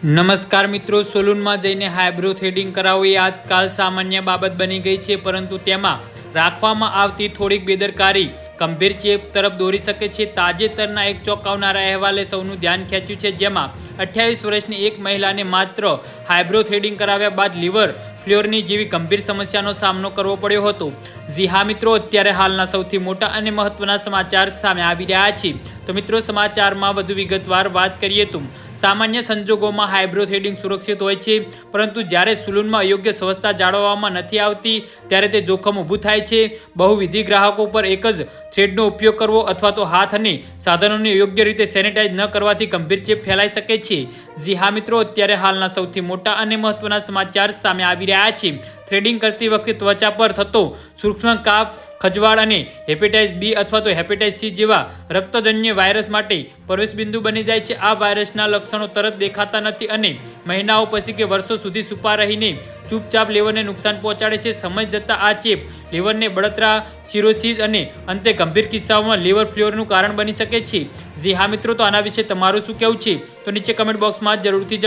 નમસ્કાર મિત્રો, સલૂનમાં જઈને હાઇબ્રો થ્રેડિંગ કરાવવું એ આજકાલ સામાન્ય બાબત બની ગઈ છે, પરંતુ તેમાં રાખવામાં આવતી થોડીક બેદરકારી ગંભીર ચેપ તરફ દોરી શકે છે. તાજેતરના એક ચોંકાવનારા અહેવાલે સૌનું ધ્યાન ખેંચ્યું છે, જેમાં 28 વર્ષની એક મહિલાને માત્ર હાઇબ્રો થ્રેડિંગ કરાવ્યા બાદ લીવર ફ્લેરની જેવી ગંભીર સમસ્યાનો સામનો કરવો પડ્યો હતો. જી હા મિત્રો, અત્યારે હાલના સૌથી મોટા અને મહત્વના સમાચાર સામે આવી રહ્યા છે. તો મિત્રો, સમાચારમાં વધુ વિગતવાર વાત કરીએ તો સામાન્ય સંજોગોમાં હાઇબ્રો થ્રેડિંગ સુરક્ષિત હોય છે, પરંતુ જ્યારે સલૂનમાં અયોગ્ય સ્વચ્છતા જાળવવામાં નથી આવતી ત્યારે તે જોખમ ઊભું થાય છે. બહુવિધ ગ્રાહકો પર એક જ થ્રેડનો ઉપયોગ કરવો અથવા તો હાથ અને સાધનોને યોગ્ય રીતે સેનેટાઈઝ ન કરવાથી ગંભીર ચેપ ફેલાઈ શકે છે. જી હા મિત્રો, અત્યારે હાલના સૌથી મોટા અને મહત્વના સમાચાર સામે આવી રહ્યા છે. થ્રેડિંગ કરતી વખતે ત્વચા પર થતો સૂક્ષ્મ કાપ, ખજવાળ અને હેપેટાઇટિસ બી અથવા તો હેપેટાઇટિસ સી જેવા રક્તજન્ય વાયરસ માટે પ્રવેશબિંદુ બની જાય છે. આ વાયરસના લક્ષણો તરત દેખાતા નથી અને મહિનાઓ પછી કે વર્ષો સુધી છુપા રહીને ચૂપચાપ લીવરને નુકસાન પહોંચાડે છે. સમય જતાં આ ચેપ લીવરને બળતરા, સિરોસિસ અને અંતે ગંભીર કિસ્સાઓમાં લીવર ફેલ્યોરનું કારણ બની શકે છે. જી હા મિત્રો, તો આના વિશે તમારું શું કહેવું છે તો નીચે કમેન્ટ બોક્સમાં જરૂરથી